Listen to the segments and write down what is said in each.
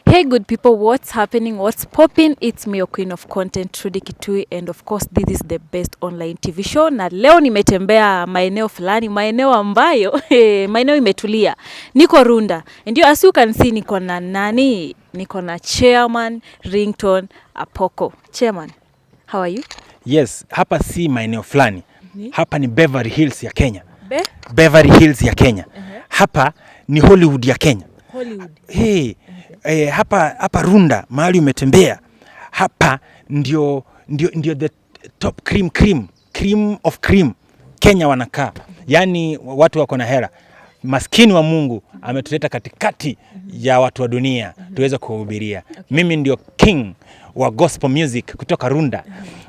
Hey good people, what's happening, what's popping? It's me, your queen of content, Trudy Kitui, and of course this is the best online TV show. Na leo nimetembea maeneo fulani, maeneo ambayo maeneo imetulia. Niko Runda, and you, as you can see, niko na nani? Niko na chairman Ringtone Apoko. Chairman, how are you? Yes, hapa si maeneo fulani. Hapa ni Beverly Hills ya Kenya. Beverly Hills ya Kenya. Hapa ni Hollywood ya Kenya. Hollywood. Hey, hapa Runda mahali umetembea. Hapa ndio the top cream of cream Kenya wanakaa. Yaani watu wako na hela. Maskini wa Mungu ametuleta katikati ya watu wa dunia tuweze kuhubiria. Mimi ndio king wa gospel music kutoka Runda.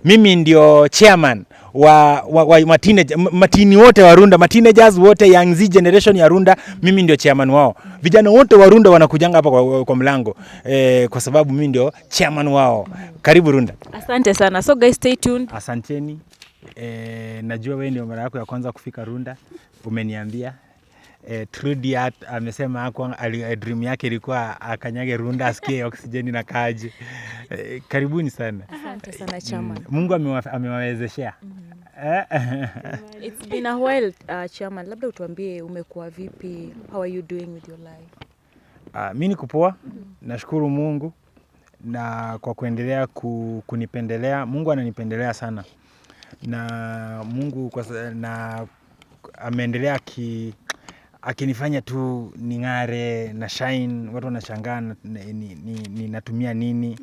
Mimi ndio chairman wa matini wote wa Runda, teenagers wote, young Z generation ya Runda. Mimi ndio chairman wao. Vijana wote wa Runda wanakujanga hapa kwa mlango kwa sababu mimi ndio chairman wao. Karibu Runda. Asante sana. So guys, stay tuned. Asanteni. Najua wewe ndio mara yako ya kwanza kufika Runda. Umeniambia Trudy amesema dream yake ilikuwa akanyage Runda asikie oksijeni na kaji. Karibuni sana. Asante sana chairman. Mungu amewawezeshea. It's been a while, chairman. Labda utuambie umekuwa vipi? How are you doing with your life? Mimi niko poa. Nashukuru Mungu na kwa kuendelea kunipendelea. Mungu ananipendelea sana. Na Mungu na ameendelea akinifanya tu ning'are na shine. Watu wanashangaa natumia nini?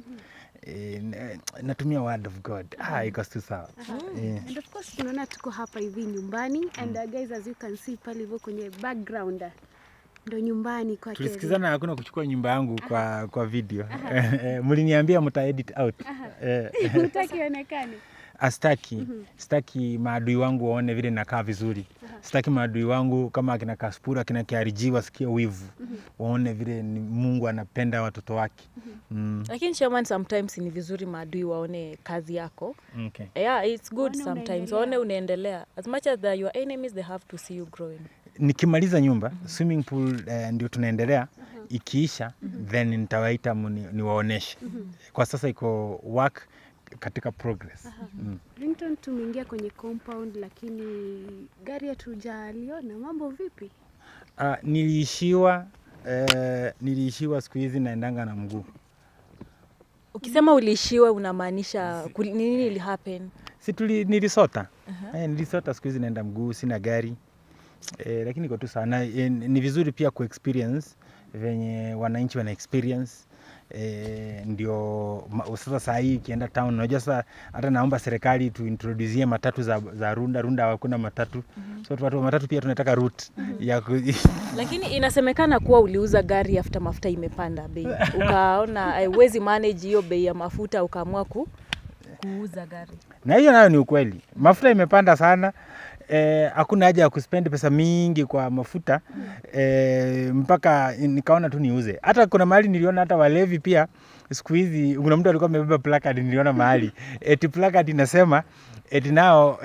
Natumia word of God. Iko tu sawa. And of course tunaona tuko hapa hivi nyumbani and guys, as you can see pale hivyo kwenye background ndo nyumbani kwa Kenya. Tulisikizana hakuna kuchukua nyumba yangu kwa video. Mliniambia mta edit out. Utakionekane. Sitaki maadui wangu waone vile nakaa vizuri. Sitaki maadui wangu kama akina Cassypool, akina Kiariji wasikie wivu. Waone vile Mungu anapenda watoto wake. Lakini chairman, sometimes ni vizuri maadui waone kazi yako. Okay. Yeah, it's good sometimes. Waone unaendelea. As much as your enemies, they have to see you growing. Nikimaliza nyumba, swimming pool ndio tunaendelea. Ikiisha, then nitawaita niwaoneshe. Kwa sasa iko work katika progress. Ringtone, tumeingia kwenye compound lakini gari hatujaliona. Mambo vipi? Nilishiwa siku hizi naendanga na mguu. Ukisema uliishiwa unamaanisha nini ili happen? Nilisota. Nilisota, siku hizi naenda mguu, sina gari. Lakini iko tu sana. Ni vizuri pia experience venye wananchi wana experience. Ndio sasa saa hii kienda town, unajua sasa hata naomba serikali tu introduce matatu za Runda hakuna matatu. So watu wa matatu pia tunataka route Lakini inasemekana kuwa uliuza gari after mafuta imepanda bei. Ukaona haiwezi manage hiyo bei ya mafuta ukaamua kuuza gari. Na hiyo nayo ni ukweli. Mafuta imepanda sana. Hakuna haja ya kuspend pesa mingi kwa mafuta. Mpaka nikaona tu niuze. Hata kuna mahali niliona hata walevi pia siku hizi kuna mtu alikuwa amebeba placard, niliona mahali. Eti placard inasema eti nao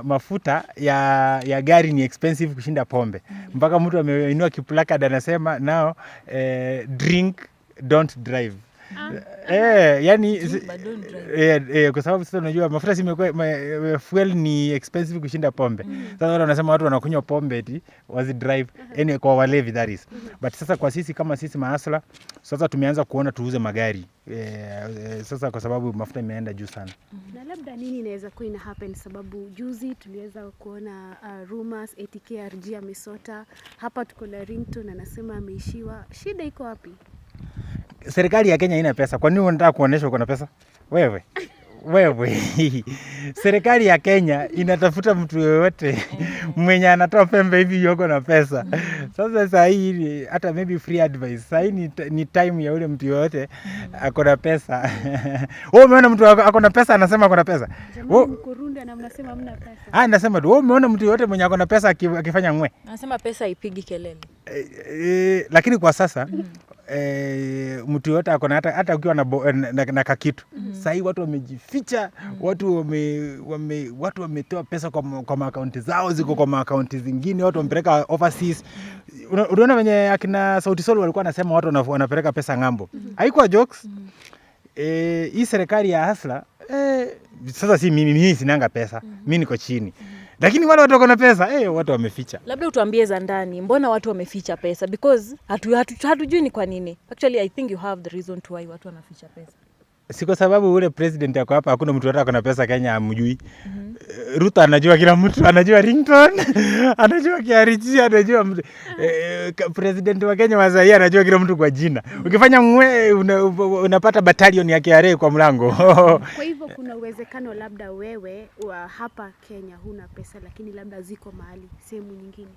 mafuta ya gari ni expensive kushinda pombe. Mpaka mtu ameinua kiplacard anasema nao drink don't drive. Yani kwa sababu sasa unajua mafuta si fuel ni expensive kushinda pombe. Sasa wale wanasema watu wanakunywa pombe eti wazi drive, yani kwa walevi that is. But sasa kwa sisi kama sisi Asila, sasa tumeanza kuona tuuze magari. Sasa kwa sababu mafuta imeenda juu sana. Na labda nini inaweza kuwa ina happen, sababu juzi tuliweza kuona rumors eti KRG amesota. Hapa tuko na Ringtone anasema ameishiwa. Shida iko wapi? Serikali ya Kenya haina pesa. Kwa nini unataka kuonesha uko na pesa? Wewe. Serikali ya Kenya inatafuta mtu yoyote mwenye anatoa pembe hivi yuko na pesa. Sasa saa hii hata maybe free advice. Saa hii ni time ya yule mtu yoyote ako na pesa. Wewe umeona mtu ako na pesa anasema ako na pesa? Wewe mko Runda na mnasema hamna pesa. Nasema tu wewe umeona mtu yoyote mwenye ako na pesa akifanya ngwe? Anasema pesa ipigi kelele. Lakini kwa sasa mtu yote akona hata ukiwa na kakitu. Sasa watu wamejificha, watu wametoa pesa kwa akaunti zao, ziko kwa akaunti zingine, watu wamepeleka overseas. Unaona wenye akina Sauti Sol walikuwa wanasema watu wanapeleka pesa ng'ambo. Haikuwa jokes. Hii serikali ya Asila, sasa si mimi sinanga pesa. Mimi niko chini. Lakini wale watu wako na pesa, watu wameficha. Labda utuambie za ndani, mbona watu wameficha pesa? Because hatujui ni kwa nini. Actually, I think you have the reason to why watu wanaficha pesa. Si kwa sababu ule president yako hapa, hakuna mtu hata kuna pesa Kenya amjui. Ruto anajua kila mtu, anajua Ringtone, anajua Kiariji, anajua president wa Kenya wa sasa anajua kila mtu kwa jina. Ukifanya unapata battalion ya KRA kwa mlango. Kwa hivyo kuna uwezekano labda wewe wa hapa Kenya huna pesa, lakini labda ziko mahali sehemu nyingine.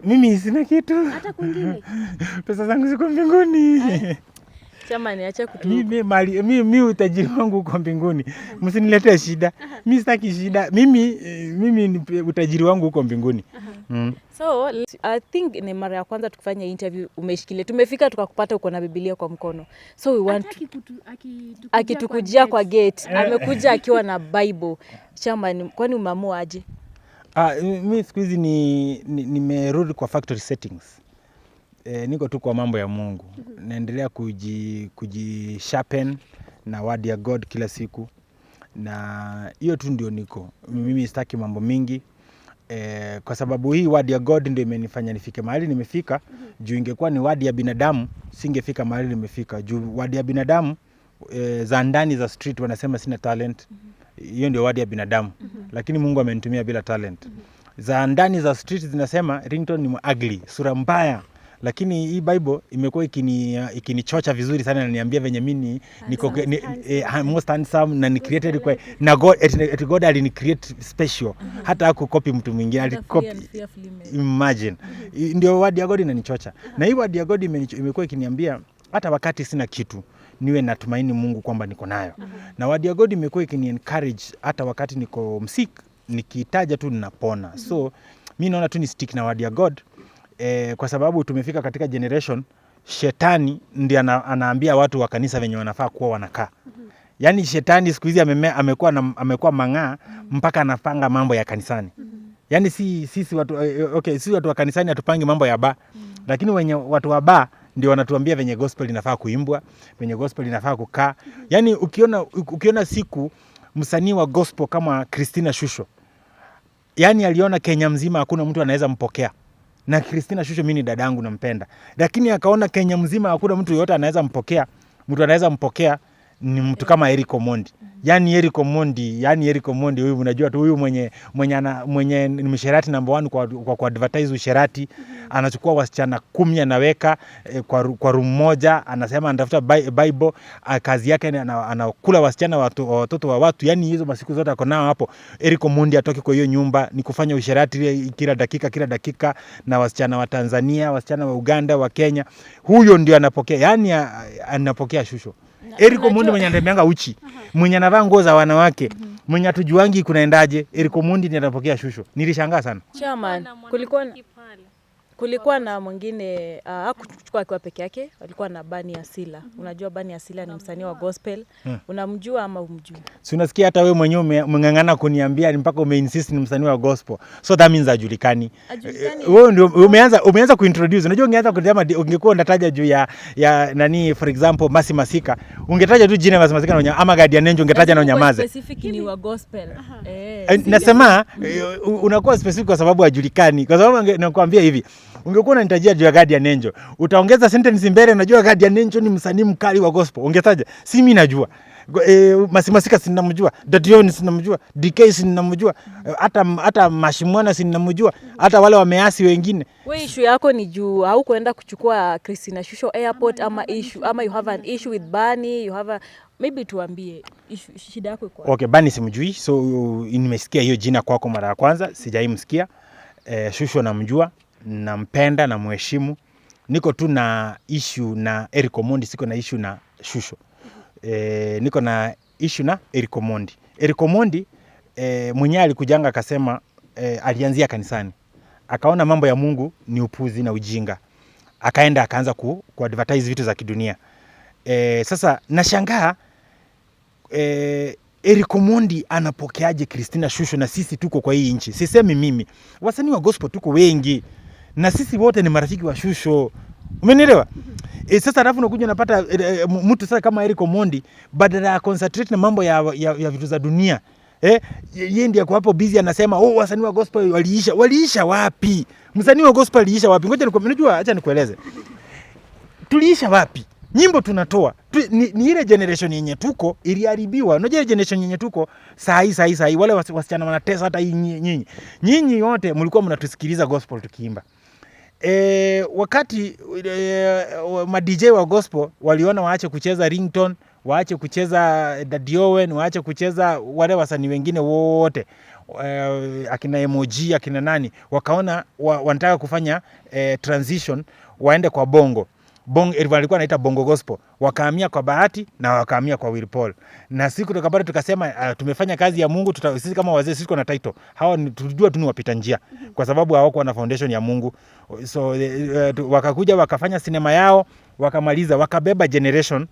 Mimi sina kitu. Hata kwingine. Pesa zangu ziko mbinguni. Chama niache mimi utajiri wangu uko mbinguni. Msiniletee shida. Mimi sitaki shida. Mimi utajiri wangu uko mbinguni. So, I think ni mara ya kwanza tukifanya interview umeshikilia. Tumefika tukakupata uko na Biblia kwa mkono. So we want akitukujia kwa gate. Amekuja akiwa na Bible. Chama kwani umeamua aje? Mimi siku hizi nimerudi kwa factory settings. Niko tu kwa mambo ya Mungu. Naendelea kujisharpen na word ya God kila siku. Na hiyo tu ndio niko. Mimi sitaki mambo mingi. Kwa sababu hii word ya God ndio imenifanya nifike mahali nimefika. Juu ingekuwa ni word ya binadamu, singefika mahali nimefika. Juu word ya binadamu za ndani za street wanasema sina talent. Hiyo ndio word ya binadamu. Lakini Mungu amenitumia bila talent. Za ndani za street zinasema Ringtone ni ugly, sura mbaya. Lakini hii Bible imekuwa ikinichocha vizuri sana na niambia venye mimi niko most handsome na ni created kwa na God alini create special. Hata hakukopi mtu mwingine, alikopi. Imagine. Ndio word ya God inanichocha. Na hii word ya God imekuwa ikiniambia hata wakati sina kitu niwe natumaini Mungu kwamba niko nayo. Na word ya God imekuwa ikini encourage hata wakati niko msick, nikitaja tu ninapona. So mimi naona tu ni stick na word ya God. Kwa sababu tumefika katika generation shetani ndiye anaambia watu wa kanisa venye wanafaa kuwa wanakaa. Yaani shetani siku hizi amekuwa mang'aa mpaka anapanga mambo ya kanisani. Yaani sisi watu sisi watu wa kanisani hatupangi mambo ya bar. Lakini wenye watu wa bar ndio wanatuambia venye gospel inafaa kuimbwa, venye gospel inafaa kukaa. Yaani ukiona siku msanii wa gospel kama Christina Shusho. Yaani aliona Kenya mzima hakuna mtu anaweza mpokea. Na Christina Shusho mimi ni dadangu nampenda. Lakini akaona Kenya mzima hakuna mtu yote anaweza mpokea. Mtu anaweza mpokea ni mtu kama Eric Omondi. Yaani Eric Omondi huyu unajua tu huyu mwenye ni msherati number 1 kwa advertise usherati. Anachukua wasichana 10 anaweka kwa room moja, anasema anatafuta Bible, kazi yake anakula wasichana watoto wa watu. Yaani hizo masiku zote ako nao hapo. Eric Omondi atoke kwa hiyo nyumba, ni kufanya usherati kila dakika na wasichana wa Tanzania, wasichana wa Uganda, wa Kenya. Huyo ndio anapokea, yaani anapokea Shusho. Eric Omondi mwenye anatembeanga uchi, mwenye anavaa nguo za wanawake, mwenye hatujuangi kunaendaje, Eric Omondi ndiye anapokea Shusho. Nilishangaa sana. Chairman, kulikuwa na mwingine hakuchukua akiwa peke yake, walikuwa na Bani Asila. Unajua Bani Asila ni msanii wa gospel. Unamjua ama umjui? Si unasikia hata wewe mwenyewe umeng'ang'ana kuniambia mpaka umeinsist ni msanii wa gospel. So that means ajulikani. Wewe ndio umeanza kuintroduce. Unajua ungeanza kusema ungekuwa unataja juu ya nani, for example Masi Masika. Ungetaja tu jina Masi Masika na ama Guardian Angel ungetaja na unyamaze. Specific ni wa gospel. Nasema unakuwa specific kwa sababu ajulikani. Kwa sababu nakwambia hivi, ungekuwa unanitajia juu ya Guardian Angel, utaongeza sentence mbele, unajua Guardian Angel ni msanii mkali wa gospel. Ungetaja si mimi najua. Masi Masika sinamjua, Dadion sinamjua, DK sinamjua, hata Mashimwana sinamjua, hata wale wameasi wengine. Wewe issue yako ni juu au kuenda kuchukua Christina Shusho airport ama you have an issue with Bani, you have maybe tuambie shida yako iko. Okay, Bani simjui, so nimesikia hiyo jina kwako mara ya kwanza, sijaimsikia. Shusho namjua, nampenda na mheshimu. Niko tu na issue na Eric Omondi, siko na issue na Shusho. Niko na issue na Eric Omondi. Eric Omondi mwenyewe alikujanga akasema alianzia kanisani. Akaona mambo ya Mungu ni upuzi na ujinga. akaenda akaanza ku advertise vitu za kidunia. Sasa nashangaa Eric Omondi anapokeaje Christina Shusho na sisi tuko kwa hii nchi. Sisemi mimi. Wasanii wa gospel tuko wengi. Na sisi wote ni marafiki wa Shusho. Umenielewa? Sasa alafu unakuja unapata mtu sasa kama Eric Omondi badala ya concentrate na mambo ya vitu za dunia. Yeye ndiye kwa hapo busy anasema wasanii wa gospel waliisha. Waliisha wapi? Msanii wa gospel aliisha wapi? Ngoja unajua, acha nikueleze. Tuliisha wapi? Nyimbo tunatoa. Ni ile generation yenye tuko iliharibiwa. Unajua ile generation yenye tuko sahi wale wasichana wanatesa hata nyinyi. Nyinyi wote mlikuwa mnatusikiliza gospel tukiimba. Wakati ma DJ wa gospel waliona waache kucheza Ringtone, waache kucheza Daddy Owen, waache kucheza wale wasanii wengine wote, akina Emoji, akina nani, wakaona wanataka kufanya transition waende kwa bongo. Walikuwa wanaita bongo gospel, wakahamia kwa Bahati na wakahamia kwa Will Paul. Na siku tukapata tukasema tumefanya kazi ya Mungu, sisi kama wazee sisi na title. Hawa tulijua tu ni wapita njia kwa sababu hawakuwa na foundation ya Mungu. So wakakuja wakafanya sinema yao, wakamaliza, wakabeba generation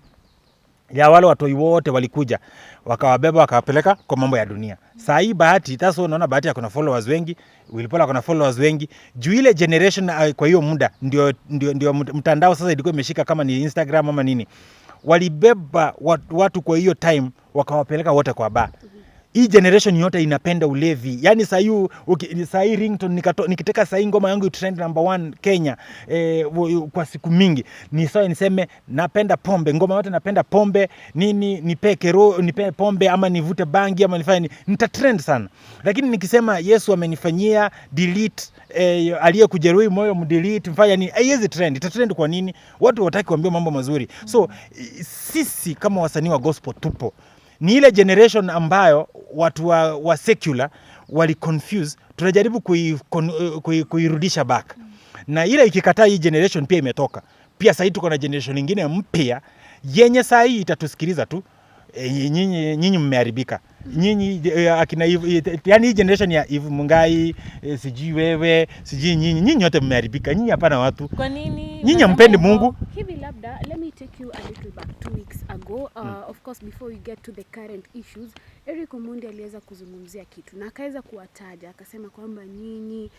ya wale watoi wote walikuja, wakawabeba wakawapeleka kwa mambo ya dunia. Saa hii Bahati, sasa unaona Bahati akona followers wengi, Will Paul akona followers wengi. Juu ile generation kwa hiyo muda ndio mtandao sasa ilikuwa imeshika, kama ni Instagram ama nini. Walibeba watu kwa hiyo time wakawapeleka wote kwa bar. Hii generation yote inapenda ulevi. Yaani saa hii Ringtone nikiteka saa hii ngoma yangu trend number 1 Kenya kwa siku mingi. Ni sawa niseme napenda pombe, ngoma yote napenda pombe, nipe pombe ama nivute bangi ama nifanye nita trend sana. Lakini nikisema Yesu amenifanyia delete, aliyekujeruhi moyo mdelete, mfanya nini, haiwezi trend. Ita trend kwa nini? Watu wataki kuambiwa mambo mazuri. So sisi kama wasanii wa gospel tupo. Ni ile generation ambayo watu wa secular wali confuse, tunajaribu kuirudisha back. Na ile ikikataa hii generation pia imetoka. Pia sasa tuko na generation nyingine mpya yenye sasa hii itatusikiliza tu. Nyinyi mmeharibika. Nyinyi akina yani hii generation ya Eve Mungai, siji wewe, siji nyinyi wote mmeharibika. Nyinyi hapana watu. Kwa nini? Nyinyi hampendi Mungu. Hivi labda, let me take you a little back 2 weeks ago. Of course, before we get to the current issues, Eric Omondi aliweza kuzungumzia kitu na akaweza kuwataja, akasema kwamba nyinyi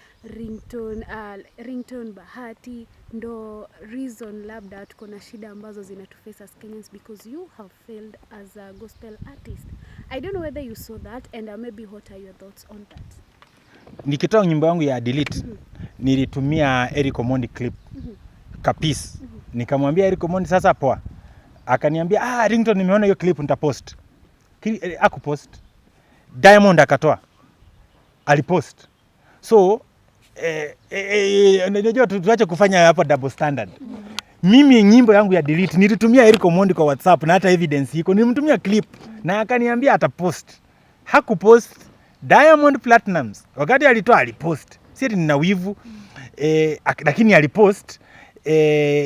Ringtone Bahati ndo reason labda tuko na shida ambazo zinatuface as Kenyans because you have failed as a gospel artist. I don't know whether you saw that and maybe what are your thoughts on that? Nikitoa nyimbo yangu ya delete, nilitumia Eric Omondi clip kapis. Nikamwambia Eric Omondi sasa poa. Akaniambia Ringtone nimeona hiyo clip nitapost. Akupost. Diamond akatoa. Alipost. So unajua tuache kufanya hapa double standard. Mimi nyimbo yangu ya delete nilitumia Eric Omondi kwa WhatsApp na hata evidence iko. Nilimtumia clip na akaniambia atapost. Hakupost. Diamond Platinums wakati alitoa alipost. Sisi nina wivu lakini alipost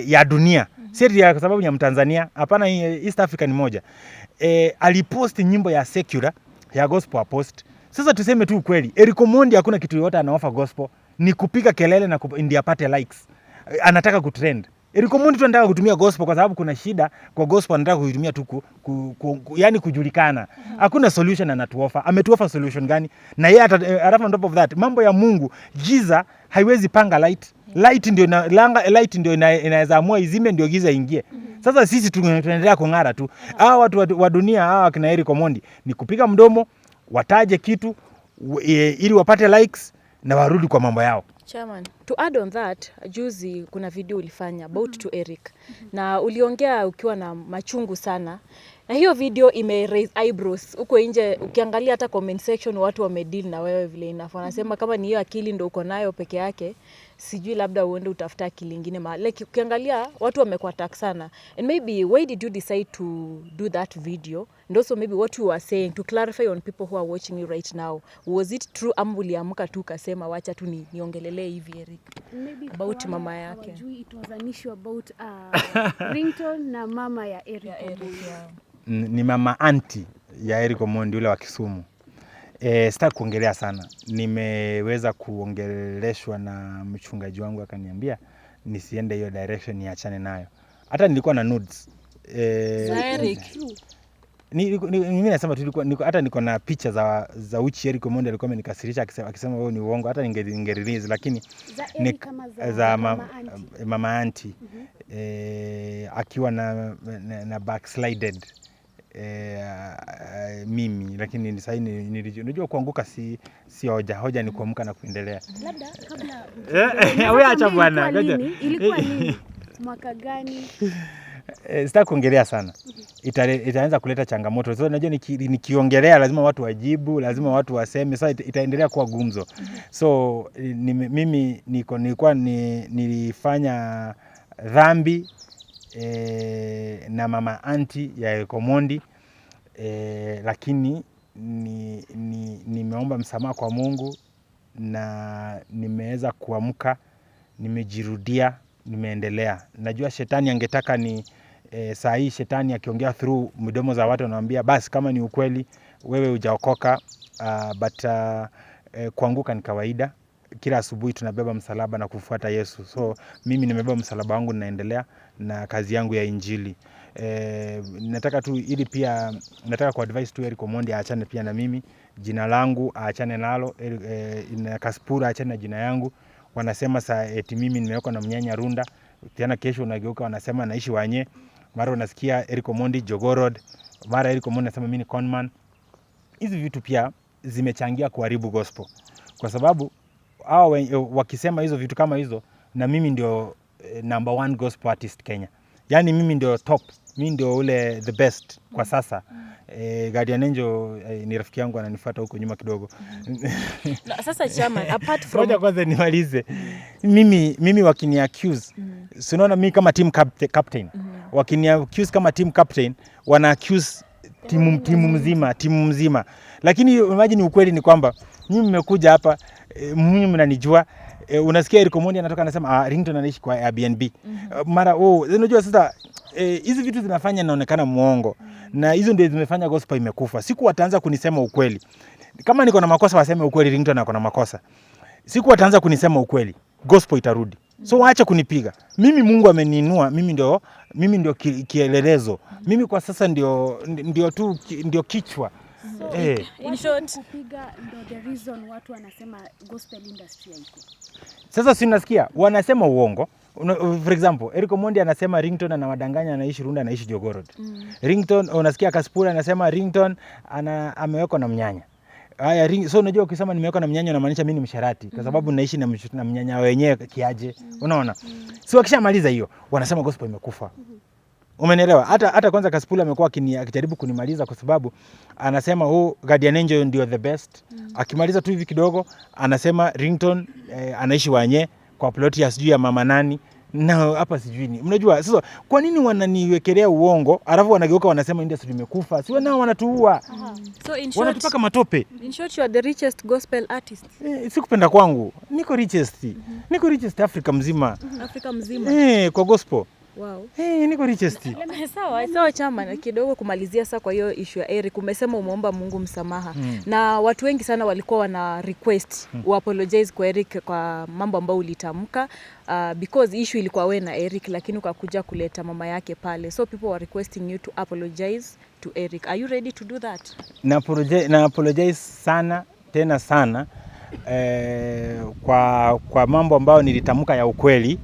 ya dunia. Sisi kwa sababu ya Mtanzania, hapana East Africa ni moja. Alipost nyimbo ya secular ya gospel post. Sasa tuseme tu ukweli, Eric Omondi hakuna kitu yote anaofa gospel, ni kupiga kelele na ndio apate likes. Anataka kutrend. Eric Omondi tu anataka kutumia gospel kwa sababu kuna shida kwa gospel, anataka kuitumia tu yani kujulikana. Hakuna solution anatuofa. Ametuofa solution gani? Na yeye alafu on top of that, mambo ya Mungu, giza haiwezi panga light. Light ndio inaweza amua izime ndio giza ingie. Sasa sisi tunaendelea kung'ara tu. Hao watu wa dunia, hao kina Eric Omondi ni kupiga mdomo, wataje kitu ili wapate likes na warudi kwa mambo yao. Chairman, to add on that, juzi kuna video ulifanya about to Eric na uliongea ukiwa na machungu sana, na hiyo video ime raise eyebrows huko nje. Ukiangalia hata comment section watu wamedeal na wewe vile inafaa. Wanasema kama ni hiyo akili ndio uko nayo peke yake, sijui labda uende utafuta akili nyingine mahali. Like ukiangalia watu wamekuwa attack sana. And maybe why did you decide to do that video? And also maybe what you were saying to clarify on people who are watching you right now. Was it true ama uliamka tu ukasema wacha tu niongelelee hivi Eric? Maybe About mama yake. It was an issue about Ringtone na mama ya Eric Omondi. Ni mama anti ya Eric Omondi ule wa Kisumu. Sitaki kuongelea sana. Nimeweza kuongeleshwa na mchungaji wangu akaniambia nisiende hiyo direction, niachane nayo. Hata nilikuwa na nudes Eric. Mimi nasema hata niko na picha za uchi Eric Omondi alikuwa amenikasirisha akisema wewe ni uongo, hata ningerelease, lakini za mama auntie akiwa na backslided mimi, lakini sasa nilijua kuanguka si hoja ni kuamka na kuendelea. Labda kabla wewe acha bwana, ilikuwa nini? Mwaka gani? Sitaki kuongelea sana. Itaanza kuleta changamoto. So unajua nikiongelea lazima watu wajibu, lazima watu waseme. Sasa itaendelea kuwa gumzo. So mimi nilifanya dhambi na mama auntie ya Omondi, lakini nimeomba msamaha kwa Mungu na nimeweza kuamka, nimejirudia, nimeendelea. Najua shetani angetaka saa hii shetani akiongea through midomo za watu anawaambia basi kama ni ukweli wewe hujaokoka, but kuanguka ni kawaida. Kila asubuhi tunabeba msalaba na kufuata Yesu. So mimi nimebeba msalaba wangu, ninaendelea na kazi yangu ya injili. Nataka tu ili pia nataka ku advise tu Eric Omondi aachane pia na mimi, jina langu aachane nalo, na Cassypool aachane na jina yangu. Wanasema eti mimi nimewekwa na mnyanya Runda, tena kesho unageuka wanasema naishi Wanye, mara unasikia Eric Omondi Jogorod, mara Eric Omondi anasema mimi ni conman. Hizi vitu pia zimechangia kuharibu gospel, kwa sababu hao wakisema hizo vitu kama hizo, na mimi ndio number 1 gospel artist Kenya. Yani mimi ndio top, mimi ndio ule the best kwa sasa. Guardian Angel ni rafiki yangu, ananifuata huko nyuma kidogo. Sasa chairman, apart from ngoja kwanza nimalize. Mimi wakini accuse, sinaona mimi kama team captain. Wakini accuse kama team captain, wana accuse timu mzima. Lakini imagine ukweli ni kwamba mimi mmekuja hapa, mimi mnanijua. Unasikia Eric Omondi anatoka anasema Ringtone anaishi kwa Airbnb. Mara unajua sasa hizi vitu zinafanya naonekana muongo. Na hizo ndio zimefanya gospel imekufa. Siku wataanza kunisema ukweli. Kama niko na makosa waseme ukweli, Ringtone ako na makosa. Siku wataanza kunisema ukweli, gospel itarudi. So waache kunipiga. Mimi Mungu ameniinua, mimi ndio kielelezo. Mimi kwa sasa ndio kichwa. So, in short kupiga ndio the reason watu wanasema gospel industry haiko. Sasa si unasikia wanasema uongo. For example, Eric Omondi anasema Ringtone anawadanganya, anaishi Runda, anaishi Jogorod. Ringtone unasikia Cassypool anasema Ringtone amewekwa na mnyanya. Haya, so unajua ukisema nimewekwa na mnyanya unamaanisha mimi ni msharati, kwa sababu naishi na mnyanya wenyewe kiaje. Unaona? Si wakishamaliza hiyo wanasema gospel imekufa. Umenielewa? Hata kwanza Cassypool amekuwa akijaribu kunimaliza, kwa sababu anasema Guardian Angel ndio the best. Akimaliza tu hivi kidogo anasema Ringtone anaishi Wanye kwa plot ya sijui ya mama nani. Na hapa sijui ni. Mnajua sasa kwa nini wananiwekelea uongo alafu wanageuka wanasema industry imekufa? Si nao wanatuua. So in short, wanatupaka matope. In short, you are the richest gospel artist. Sikupenda kwangu. Niko richest. Niko richest Africa mzima. Africa mzima. Kwa gospel. Wow. Niko richest. Sawa chama, kidogo kumalizia sasa kwa hiyo issue ya Eric, umesema umeomba Mungu msamaha. Na watu wengi sana walikuwa wana request apologize kwa Eric kwa mambo ambayo ulitamka, because issue ilikuwa wewe na Eric, lakini ukakuja kuleta mama yake pale. So people were requesting you to apologize to Eric. Are you ready to do that? Na apologize sana tena sana kwa mambo ambayo nilitamka ya ukweli,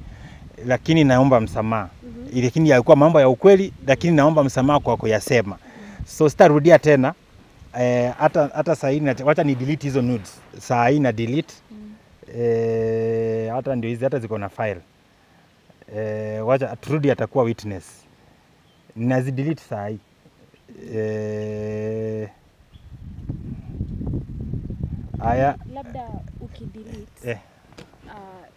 lakini naomba msamaha. Lakini yalikuwa mambo ya ukweli, lakini naomba msamaha kwa kuyasema. So sitarudia tena. Hata saa hii wacha ni delete hizo nudes. Saa hii na delete. Hata ndio hizi hata ziko na file. Wacha Trudy atakuwa witness. Nazi delete saa hii. Haya, labda ukidelete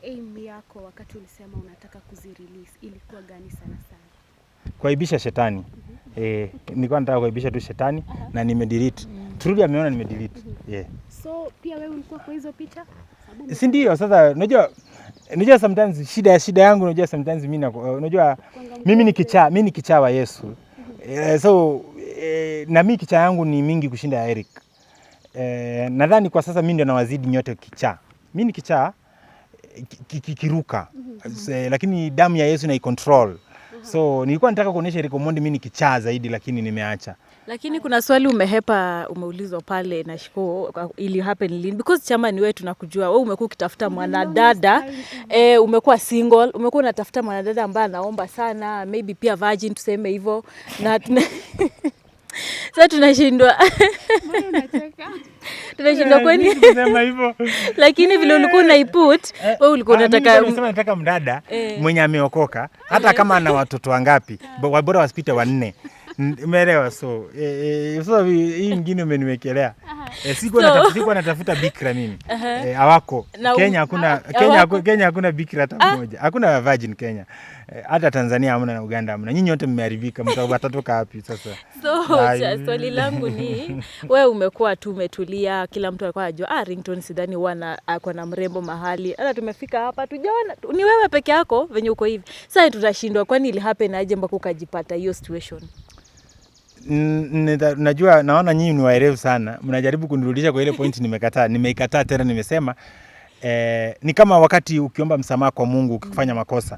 aim yako wakati ulisema unataka kuzirelease ilikuwa gani sana? Kuaibisha shetani. Nilikuwa nataka kuaibisha tu shetani na nimedelete. Trudy ameona nimedelete. So pia wewe ulikuwa kwa hizo picha? Si ndio? Sasa unajua sometimes shida yangu, unajua sometimes unajua mimi ni kichaa wa Yesu. So na mimi kichaa yangu ni mingi kushinda ya Eric. Nadhani kwa sasa mimi ndio nawazidi nyote kichaa. Mimi ni kichaa. kiruka. Lakini damu ya Yesu inaicontrol. So nilikuwa nataka kuonyesha Eric Omondi mimi ni kichaa zaidi, lakini nimeacha. Lakini kuna swali umeulizwa pale na Shiko, ili happen lini, because chama ni wewe tunakujua wewe umekuwa ukitafuta mwanadada umekuwa single, umekuwa unatafuta mwanadada ambaye anaomba sana, maybe pia virgin tuseme hivyo, na sasa tunashindwa. Mbona unacheka? Tunashindwa kwani kusema hivyo. Lakini vile ulikuwa unaiput wewe ulikuwa unataka mdada mwenye ameokoka hata kama ana watoto wangapi, bora wasipite 4. Umeelewa? So hii nyingine umeniwekelea. Sikuwa natafuta bikira mimi. Hawako. Kenya hakuna bikira hata mmoja. Hakuna virgin Kenya. Hata Tanzania hamna na Uganda hamna. Nyinyi wote mmeharibika, watatoka wapi sasa? So swali langu ni wewe umekuwa tu umetulia, kila mtu alikuwa anajua Ringtone sidhani ako na mrembo mahali. Hata tumefika hapa tujaona ni wewe peke yako venye uko hivi. Sasa tutashindwa, kwani ili happen aje mpaka ukajipata hiyo situation? Najua naona nyinyi ni waerevu sana. Mnajaribu kunirudisha kwa ile point nimeikataa tena nimesema ni kama wakati ukiomba msamaha kwa Mungu ukifanya makosa.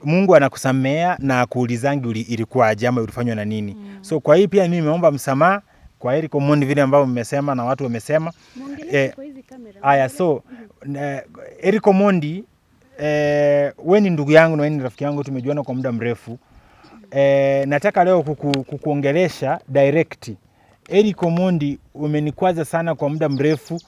Mungu anakusamea na kuulizangi ilikuwa aje ama ulifanywa na nini. So kwa hii pia mimi nimeomba msamaha kwa Eric Omondi vile ambao mmesema na watu wamesema. So Eric Omondi wewe ni ndugu yangu na wewe ni rafiki yangu, tumejuana kwa muda mrefu. Nataka leo kukuongelesha direct. Eric Omondi umenikwaza sana kwa muda mrefu.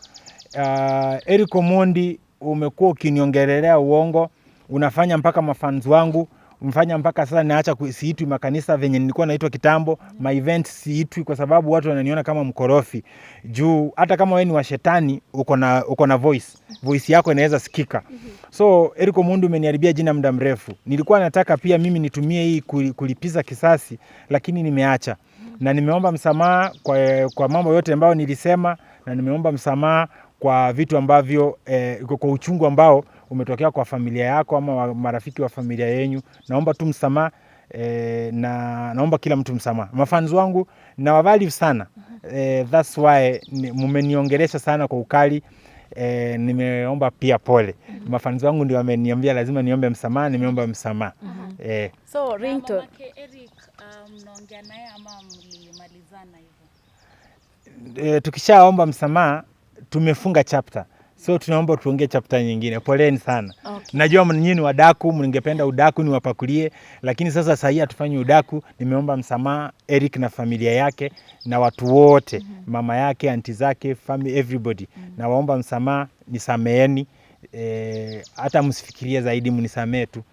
Eric Omondi umekuwa ukiniongelelea uongo, unafanya mpaka mafans wangu, umfanya mpaka sasa naacha siitwi makanisa venye nilikuwa naitwa kitambo, my event siitwi kwa sababu watu wananiona kama mkorofi. Juu hata kama wewe ni wa shetani uko na voice yako inaweza sikika. So Eric Omondi umeniharibia jina muda mrefu. Nilikuwa nataka pia mimi nitumie hii kulipiza kisasi, lakini nimeacha. Na nimeomba msamaha kwa mambo yote ambayo nilisema, na nimeomba msamaha kwa vitu ambavyo kwa uchungu ambao umetokea kwa familia yako ama marafiki wa familia yenu. Naomba tu msamaha na naomba kila mtu msamaha. Mafans wangu na wavalue sana. That's why mmeniongelesha sana kwa ukali. Nimeomba pia pole. Mafans wangu ndio wameniambia lazima niombe msamaha, nimeomba msamaha. So Ringtone Eric mnaongea naye ama mlimalizana hivyo? Tukishaomba msamaha tumefunga chapter. So tunaomba tuongee chapter nyingine. Poleni sana. Okay. Najua nyinyi ni wadaku, mningependa udaku niwapakulie, lakini sasa sahi hatufanye udaku. Nimeomba msamaha Eric na familia yake na watu wote, mama yake, aunti zake, family, everybody. Na waomba msamaha, nisameeni. Hata msifikirie zaidi, mnisamee tu.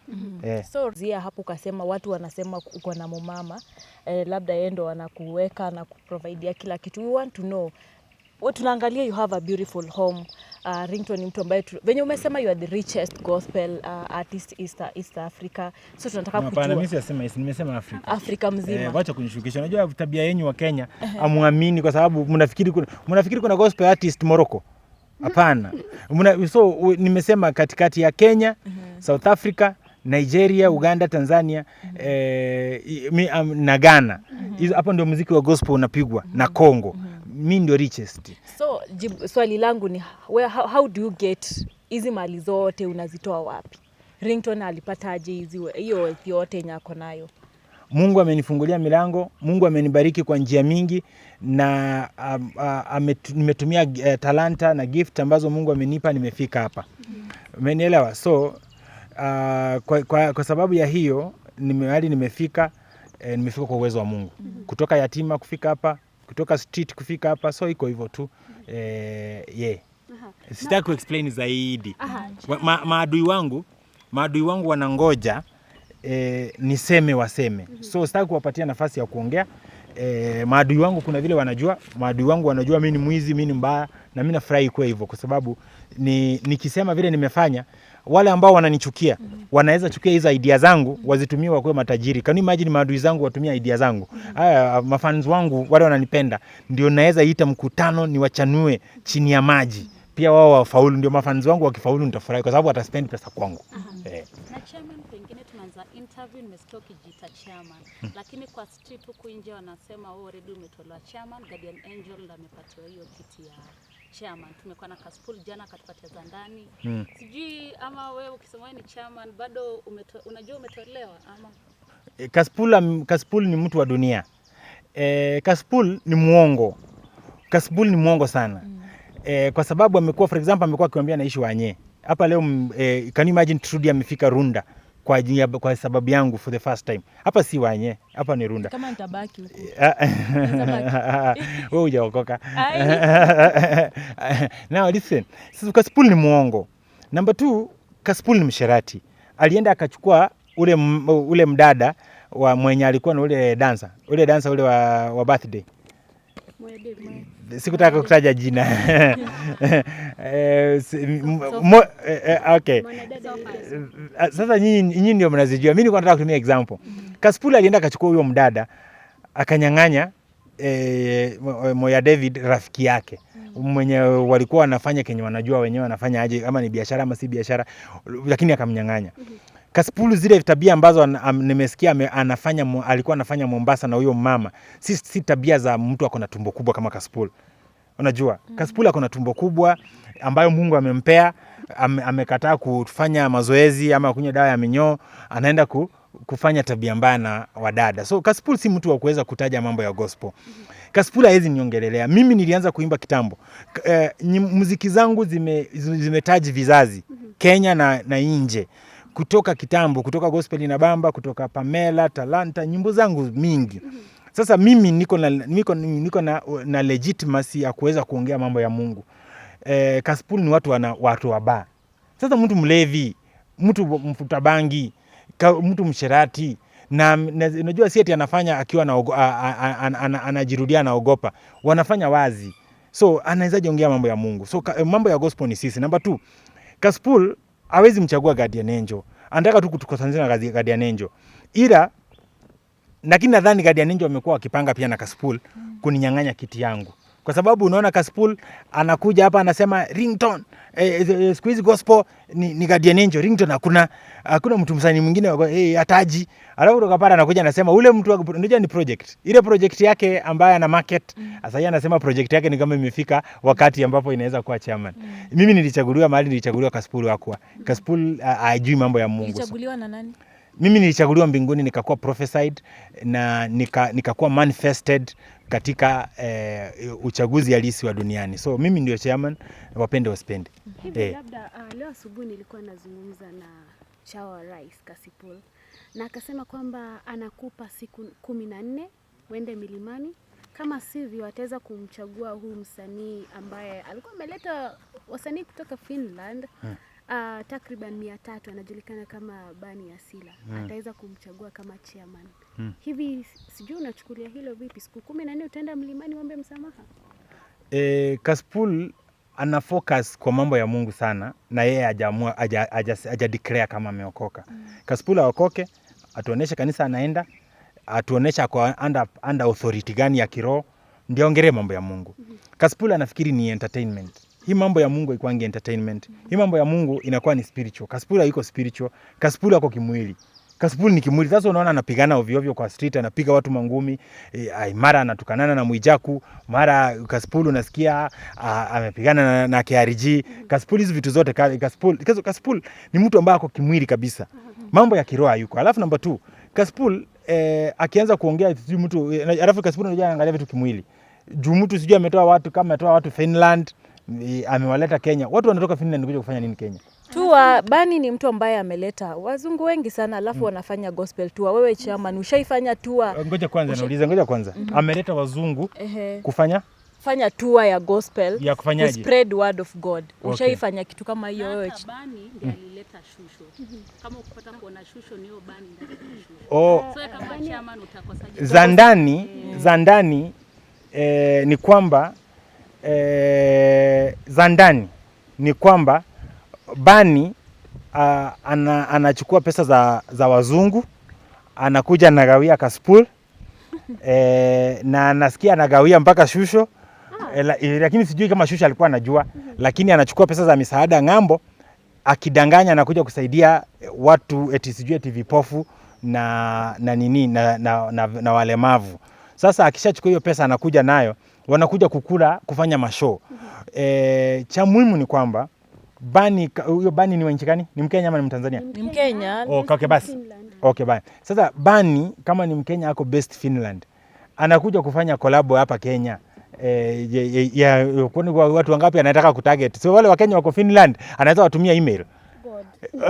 So zia hapo ukasema watu wanasema uko na mama, labda yeye ndo anakuweka na kuprovide kila kitu. We want to know, tunaangalia you have a beautiful home. Ringtone ni mtu ambaye venye umesema you are the richest gospel artist East Africa. So tunataka kujua. Hapana, mimi siyasema nimesema Afrika. Afrika mzima. Wacha kunishukisha. Unajua tabia yenu wa Kenya amuamini kwa sababu mnafikiri kuna gospel artist Morocco. Hapana. So nimesema katikati ya Kenya, South Africa, Nigeria, Uganda, Tanzania, na Ghana. Hapo ndio muziki wa gospel unapigwa na Congo. Mimi ndio richest. So swali langu ni how do you get hizi mali zote, unazitoa wapi? Ringtone alipata aje hiyo yote nyako nayo? Mungu amenifungulia milango, Mungu amenibariki kwa njia mingi, na nimetumia talanta na gift ambazo Mungu amenipa, nimefika hapa. Umenielewa? So kwa sababu ya hiyo nimefika kwa uwezo wa Mungu. Kutoka yatima kufika hapa, kutoka street kufika hapa, so iko hivyo tu. Sitaki kuexplain zaidi. Maadui wangu wanangoja niseme waseme. So sitaki kuwapatia nafasi ya kuongea. Maadui wangu kuna vile wanajua, mimi ni mwizi, mimi ni mbaya, na mimi nafurahi kwa hivyo kwa sababu nikisema vile nimefanya, wale ambao wananichukia wanaweza chukia hizo idea zangu wazitumie wakuwe matajiri. Can you imagine maadui zangu watumia idea zangu? Mafans wangu wale wananipenda ndio naweza ita mkutano niwachanue chini ya maji. Pia wao wafaulu, ndio mafans wangu wakifaulu nitafurahi kwa sababu wataspend pesa kwangu. Na chairman, pengine tunaanza interview, nimesikia ukijita chairman. Lakini kwa street huku nje wanasema already umetolewa chairman, guardian angel ndo amepatiwa hiyo kiti ya chairman. Tumekuwa na Cassypool jana katupatia za ndani. Sijui ama wewe ukisema wewe ni chairman bado unajua umetolewa ama Cassypool ni mtu wa dunia. Cassypool ni muongo. Cassypool ni muongo sana. Kwa sababu amekuwa, for example, amekuwa akiambia naishi Wanye. Hapa leo can you imagine Trudy amefika Runda kwa sababu yangu for the first time. Hapa si Wanye, hapa ni Runda. Kama nitabaki huko. Wewe hujaokoka. Now listen. Sasa Cassypool ni muongo. Number 2, Cassypool ni msherati. Alienda akachukua ule mdada wa mwenye alikuwa na ule dancer ule wa birthday. Sikutaka kutaja jina. Okay. Sasa nyinyi ndio mnazijua. Mimi nilikuwa nataka kutumia example. Cassypool alienda akachukua huyo mdada akanyang'anya Moya David rafiki yake. Mwenye walikuwa wanafanya kenye wanajua wenyewe wanafanya aje, kama ni biashara ama si biashara, lakini akamnyang'anya. Cassypool zile tabia ambazo nimesikia alikuwa anafanya Mombasa na huyo mama, si tabia za mtu ako na tumbo kubwa kama Cassypool. Unajua, Cassypool ako na tumbo kubwa ambayo Mungu amempea, amekataa kufanya mazoezi ama kunywa dawa ya minyoo, anaenda kufanya tabia mbaya na wadada. So Cassypool si mtu wa kuweza kutaja mambo ya gospel. Cassypool hawezi niongelelea. Mimi nilianza kuimba kitambo. Muziki zangu zimetaji vizazi Kenya na nje. Kutoka kitambo, kutoka gospel inabamba, kutoka Pamela, Talanta, nyimbo zangu mingi. Sasa mimi niko na legitimacy ya kuweza kuongea mambo ya Mungu. Cassypool ni watu wa bar. Sasa mtu mlevi, mtu mfuta bangi, mtu msherati, na unajua si eti anafanya akiwa anajirudia anaogopa. Wanafanya wazi. So anawezaje ongea mambo ya Mungu? So mambo ya gospel ni sisi. Number 2, Cassypool hawezi mchagua guardian angel. Anataka tu kutukosanzana na guardian angel. Lakini nadhani guardian angel wamekuwa wakipanga pia na Cassypool kuninyang'anya kiti yangu. Kwa sababu unaona Cassypool anakuja hapa anasema Ringtone, siku hizi gospel ni guardian angel. Ringtone hakuna mtu msanii mwingine ataji. Alafu ukapata anakuja anasema ule mtu unajua ni project. Ile project yake ambayo ana market, sasa yeye anasema project yake ni kama imefika wakati ambapo inaweza kuwa chairman. Mimi nilichaguliwa Cassypool hakuwa. Cassypool hajui mambo ya Mungu. Nilichaguliwa na nani? Mimi nilichaguliwa mbinguni, nikakuwa prophesied na nikakuwa manifested katika uchaguzi halisi wa duniani. So mimi ndio chairman, wapende wasipende. Hivi labda leo asubuhi nilikuwa nazungumza na chawa Rais Cassypool na akasema kwamba anakupa siku 14 uende milimani, kama sivyo ataweza kumchagua huyu msanii ambaye alikuwa ameleta wasanii kutoka Finland. Takriban 300 anajulikana kama Bani Asila. Ataweza kumchagua kama chairman. Hivi sijui unachukulia hilo vipi? Siku 14 utaenda mlimani uombe msamaha? Cassypool ana focus kwa mambo ya Mungu sana, na yeye haja declare kama ameokoka. Cassypool aokoke, atuoneshe kanisa anaenda, atuonesha kwa under authority gani ya kiroho, ndio ongelee mambo ya Mungu. Cassypool anafikiri ni entertainment. Hii mambo ya Mungu haikuangi entertainment. Hii mambo ya Mungu inakuwa ni spiritual. Cassypool haiko spiritual. Cassypool yako kimwili. Cassypool ni kimwili. Sasa unaona anapigana ovyo ovyo kwa street, anapiga watu mangumi, mara anatukanana na Mwijaku, mara Cassypool unasikia amepigana na KRG. Cassypool hizo vitu zote Cassypool ni mtu ambaye ako kimwili kabisa. Mambo ya kiroho hayuko. Alafu number 2, Cassypool akianza kuongea sijui mtu, alafu Cassypool unajua anaangalia vitu kimwili. Juu mtu sijui ametoa watu Finland, amewaleta Kenya. Watu wanatoka Finland kuja kufanya nini Kenya? Tour. Bani ni mtu ambaye ameleta wazungu wengi sana, alafu wanafanya gospel tour. Wewe chairman ushaifanya tour? Ngoja kwanza. Ameleta wazungu kufanya tour ya gospel ya kufanyaje? Spread word of God. Ushaifanya kitu kama hiyo wewe? Bani ndiye alileta shusho. Kama ukipata kuona shusho ni Bani ndiye shusho. So kama chairman utakosaje? Za ndani ni kwamba ni kwamba Bani anachukua pesa za wazungu, anakuja anagawia Cassypool, na nasikia anagawia mpaka shusho, lakini sijui kama shusho alikuwa anajua, lakini anachukua pesa za misaada ng'ambo, akidanganya anakuja kusaidia watu sijui vipofu na walemavu. Sasa akishachukua hiyo pesa anakuja nayo wanakuja kufanya mashow. Cha muhimu ni kwamba Bani, huyo Bani ni wa nchi gani? Ni Mkenya ama ni Mtanzania? Ni Mkenya. Okay, basi. Okay, Bani. Sasa Bani kama ni Mkenya ako Best Finland, anakuja kufanya collab hapa Kenya. Kwani watu wangapi anataka kutarget? So wale wa Kenya wako Finland, anaweza watumia email.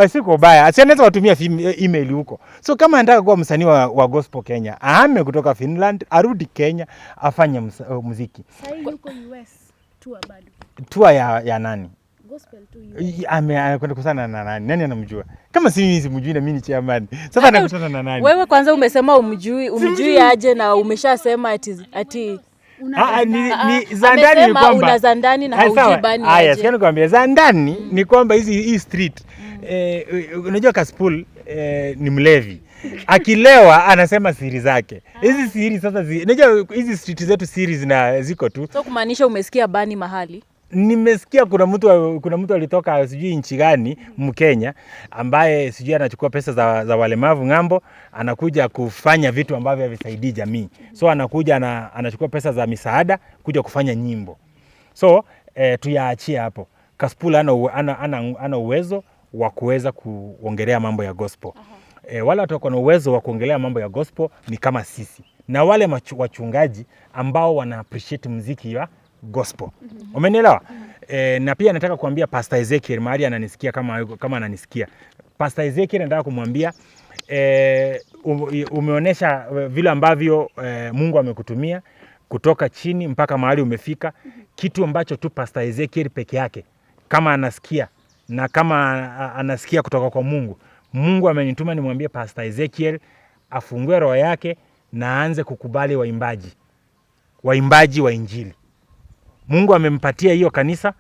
Siko baya. Anaweza watumia email huko. So kama anataka kuwa msanii wa gospel Kenya, ahame kutoka Finland, arudi Kenya, afanye muziki. Sasa yuko US tour bado. Tour ya nani? Gospel tu US. Anakwenda kusana na nani? Nani anamjua? Kama si mimi simjui na mimi ni chairman. Sasa anakutana na nani? Wewe kwanza umesema umjui aje na umeshasema ati ni za ndani ni kwamba una za ndani na haujui Bani aje. Yes, kana kwambia za ndani ni kwamba hii street unajua Cassypool ni mlevi. Akilewa anasema siri zake. Hizi siri sasa unajua hizi street zetu siri ziko tu. So kumaanisha umesikia Bani mahali? Nimesikia kuna mtu alitoka sijui nchi gani Mkenya ambaye sijui anachukua pesa za walemavu ng'ambo, anakuja kufanya vitu ambavyo havisaidii jamii. So anakuja anachukua pesa za misaada kuja kufanya nyimbo. So tuyaachie hapo. Cassypool ana uwezo wa kuweza kuongelea mambo ya gospel. Wale watu wako na uwezo wa kuongelea mambo ya gospel ni kama sisi. Na wale wachungaji ambao wana appreciate muziki wa gospel. Umenielewa? Na pia nataka kuambia Pastor Ezekiel mahali ananisikia kama ananisikia. Pastor Ezekiel nataka kumwambia umeonesha vile ambavyo Mungu amekutumia kutoka chini mpaka mahali umefika, kitu ambacho tu Pastor Ezekiel peke yake kama anasikia na kama anasikia kutoka kwa Mungu. Mungu amenituma nimwambie Pastor Ezekiel afungue roho yake na aanze kukubali waimbaji wa Injili. Mungu amempatia hiyo kanisa,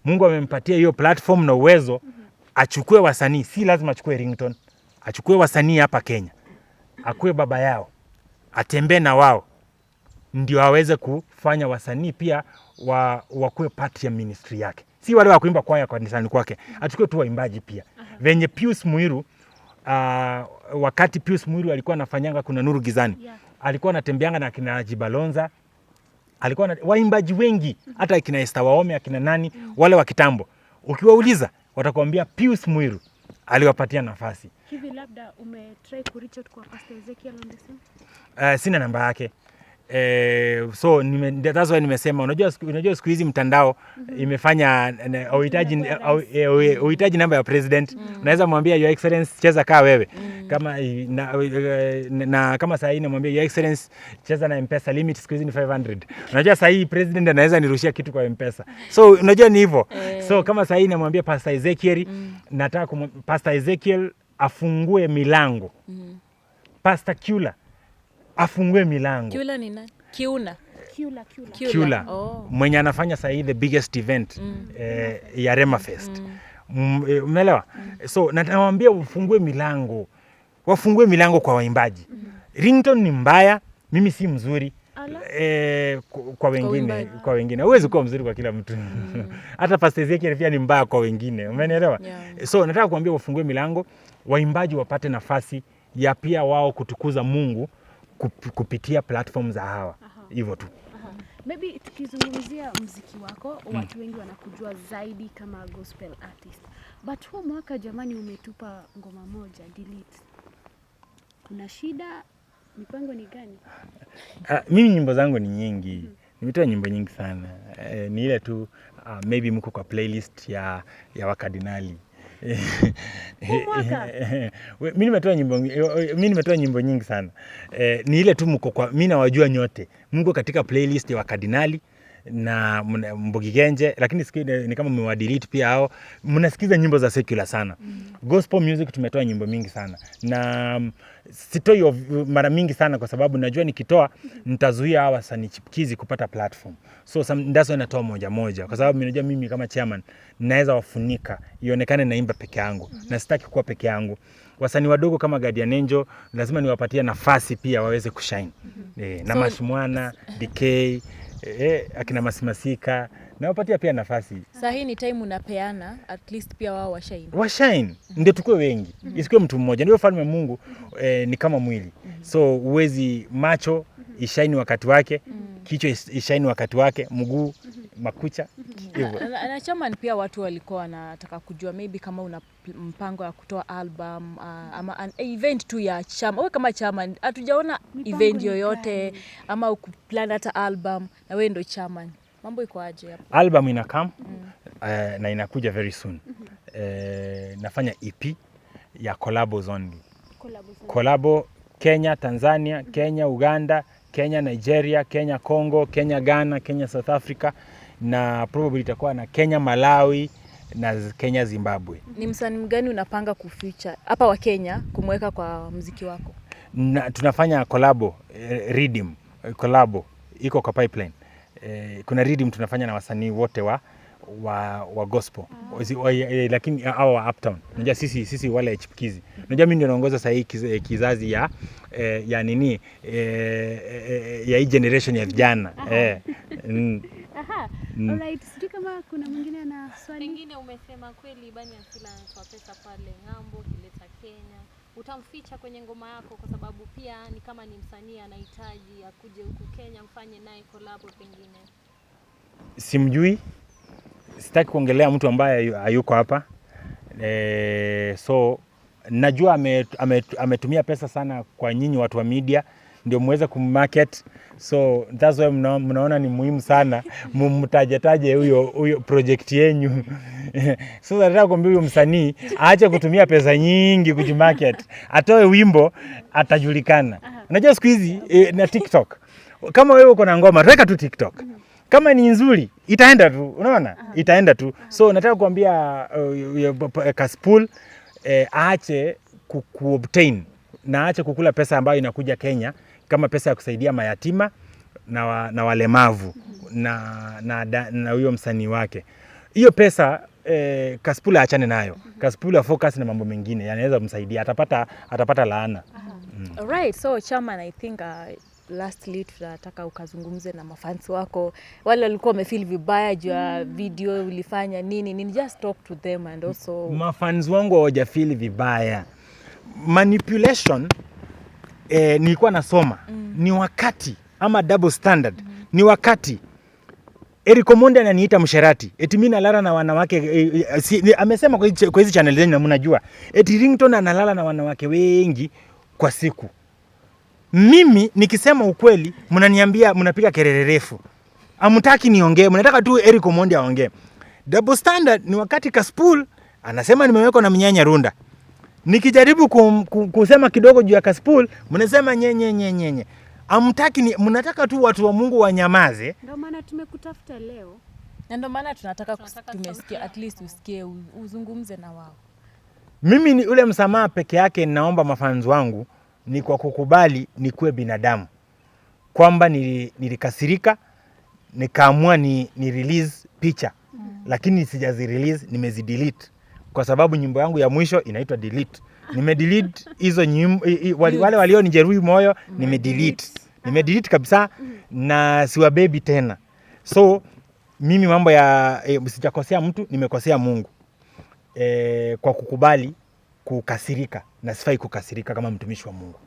Mungu amempatia hiyo platform na uwezo, achukue wasanii, si lazima achukue Ringtone. Achukue wasanii hapa Kenya. Akue baba yao. Atembee na wao. Ndio aweze kufanya wasanii pia wakue part ya ministry yake. Si wale wa kuimba kwaya kwa kanisani kwake. Achukue tu waimbaji pia. Venye Pius Muiru wakati Pius Muiru alikuwa anafanyanga kuna Nuru Gizani. Alikuwa anatembeanga na kina Jibalonza. Alikuwa na waimbaji wengi, hata kina Esther Waome, akina nani, wale wa kitambo. Ukiwauliza watakwambia Pius Muiru aliwapatia nafasi. Hivi labda umetry ku reach out kwa Pastor Ezekiel on the same? Sina namba yake. So that's why nimesema unajua siku hizi mtandao imefanya uhitaji namba ya president. Unaweza mwambia your excellence cheza kaa wewe. Kama na kama saa hii namwambia your excellence cheza na M-Pesa limit siku hizi ni 500. Unajua saa hii president anaweza nirushia kitu kwa M-Pesa. So unajua ni hivyo. So kama saa hii namwambia Pastor Ezekiel nataka Pastor Ezekiel afungue milango. Pastor Kula afungue milango. Kula ni nani? Kiula. Mwenye anafanya sasa the biggest event ya Rema Fest. Umeelewa? So natamwambia wafungue milango kwa waimbaji. Ringtone ni mbaya, mimi si mzuri. Kwa wengine. Huwezi kuwa mzuri kwa kila mtu. Hata Pastor Ezekiel pia ni mbaya kwa wengine. Umeelewa? So nataka kuambia wafungue milango, waimbaji wapate nafasi ya pia wao kutukuza Mungu kupitia platform za hawa. Hivyo tu. Maybe tukizungumzia muziki wako, watu wengi wanakujua zaidi kama gospel artist. But huo mwaka jamani umetupa ngoma moja, delete. Kuna shida? Mipango ni gani? Mimi nyimbo zangu ni nyingi. Nimetoa nyimbo nyingi sana. Ni ile tu maybe mko kwa playlist ya wakardinali. Mimi nimetoa nyimbo nyingi sana. Ni ile tu mko kwa mimi nawajua nyote. Mko katika playlist ya wakardinali na Mbogi Genje, lakini ni kama mmewadelete pia hao. Mnasikiza nyimbo za secular sana. Gospel music tumetoa nyimbo mingi sana. Na sitoi mara mingi sana kwa sababu najua nikitoa nitazuia hawa wasanii chipukizi kupata platform. So that's why natoa moja kwa sababu najua mimi kama chairman naweza wafunika ionekane naimba peke yangu na sitaki kuwa peke yangu. Wasanii wadogo kama Guardian Angel lazima niwapatie nafasi pia waweze kushine. Na Mashimwana, DK, akina Masimasika nawapatia pia nafasi. Sasa hii ni time unapeana at least pia wao washine. Ndio tukue wengi. Isikuwe mtu mmoja. Ndio ufalme wa Mungu ni kama mwili. So uwezi macho ishine wakati wake kichwa ishaini wakati wake, mguu, makucha hivyo. Na chairman, pia watu walikuwa wanataka kujua maybe kama una mpango ya kutoa album ama an event tu ya chama. Wewe kama chairman hatujaona event yoyote ama ukuplan hata album, na wewe ndio chairman. Mambo iko aje hapo? Album ina come na inakuja very soon. Nafanya EP ya collabos only. Collabo Kenya, Tanzania, Kenya, Uganda, Kenya, Nigeria, Kenya, Congo, Kenya, Ghana, Kenya, South Africa, na probably itakuwa na Kenya, Malawi na Kenya, Zimbabwe. Ni msanii mgani unapanga kuficha hapa wa Kenya kumweka kwa muziki wako? Tunafanya collabo, rhythm collabo iko kwa pipeline. Kuna rhythm tunafanya na wasanii wote wa gospel. Lakini hao wa uptown. Unajua sisi wale chipukizi. Unajua mimi ndio naongoza sasa hii kizazi ya nini ya hii generation ya vijana. Alright, sijui kama kuna mwingine ana swali. Pengine umesema kweli Bani Asila anatoa pesa pale ng'ambo kileta Kenya. Utamficha kwenye ngoma yako kwa sababu pia ni kama ni msanii anahitaji akuje huku Kenya mfanye naye collab pengine. Simjui. Sitaki kuongelea mtu ambaye hayuko hapa. So najua ametumia pesa sana kwa nyinyi watu wa media ndio muweze kummarket. So that's why mnaona ni muhimu sana mtajetaje huyo project yenu. So nataka kuambia huyo msanii aache kutumia pesa nyingi kujimarket. Atoe wimbo atajulikana. Unajua siku hizi na TikTok. Kama wewe uko na ngoma, weka tu TikTok. Kama ni nzuri itaenda tu, unaona? Itaenda tu. So nataka kuambia Cassypool aache kuobtain na aache kukula pesa ambayo inakuja Kenya kama pesa ya kusaidia mayatima na walemavu na huyo msanii wake. Hiyo pesa Cassypool aachane nayo. Cassypool focus na mambo mengine yanaweza kumsaidia, atapata laana. Alright, so chairman, I think lastly tunataka ukazungumze na mafans wako wale walikuwa wamefeel vibaya juu ya video ulifanya nini, just talk to them. And also mafans wangu hawajafeel vibaya. Manipulation nilikuwa nasoma ni wakati ama double standard ni wakati Omondi ananiita msherati eti mimi nalala na wanawake amesema kwa hizi channel zenyu na mnajua eti Ringtone analala na wanawake wengi kwa siku. Mimi nikisema ukweli mnaniambia mnapiga kelele refu. Hamtaki niongee, mnataka tu Omondi aongee. Double standard ni wakati Cassypool anasema nimewekwa na mnyanya Runda. Nikijaribu kusema kidogo juu ya Cassypool mnasema nyenye. Hamtaki mnataka tu watu wa Mungu wanyamaze. Ndio maana tumekutafuta leo. Na ndio maana tunataka tumesikia at least usikie uzungumze na wao. Mimi ni ule msamaha peke yake naomba mafans wangu ni kwa kukubali nikuwe binadamu. Kwamba nilikasirika, nikaamua ni release picha. Lakini sijazi release, nimezidelete. Kwa sababu nyimbo yangu ya mwisho inaitwa delete. Nimedelete hizo nyimbo, wale walio nijeruhi moyo, nimedelete. Nimedelete kabisa na siwa baby tena. So mimi mambo ya sijakosea mtu, nimekosea Mungu. Kwa kukubali kukasirika na sifai kukasirika kama mtumishi wa Mungu.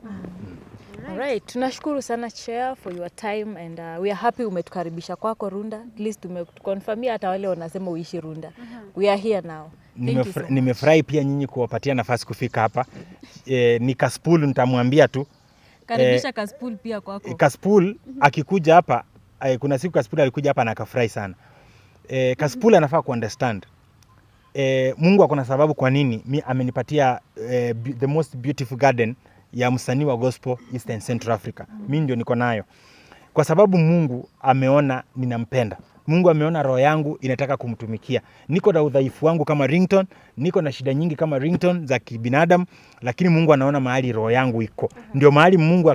Alright, tunashukuru sana Chair for your time and we are happy umetukaribisha kwako Runda. At least tumeconfirmia hata wale wanasema uishi Runda. We are here now. Nimefurahi pia nyinyi kuwapatia nafasi kufika hapa. Ni Cassypool nitamwambia tu. Karibisha Cassypool pia kwako. Cassypool akikuja hapa, kuna siku Cassypool alikuja hapa na akafurahi sana. Cassypool anafaa kuunderstand. Mungu akona sababu kwa nini mimi amenipatia the most beautiful garden ya msanii wa gospel East and Central Africa. Mimi ndio niko nayo. Kwa sababu Mungu ameona ninampenda. Mungu ameona roho yangu inataka kumtumikia. Niko na udhaifu wangu kama Ringtone, niko na shida nyingi kama Ringtone za kibinadamu, lakini Mungu anaona mahali roho yangu iko. Ndio mahali Mungu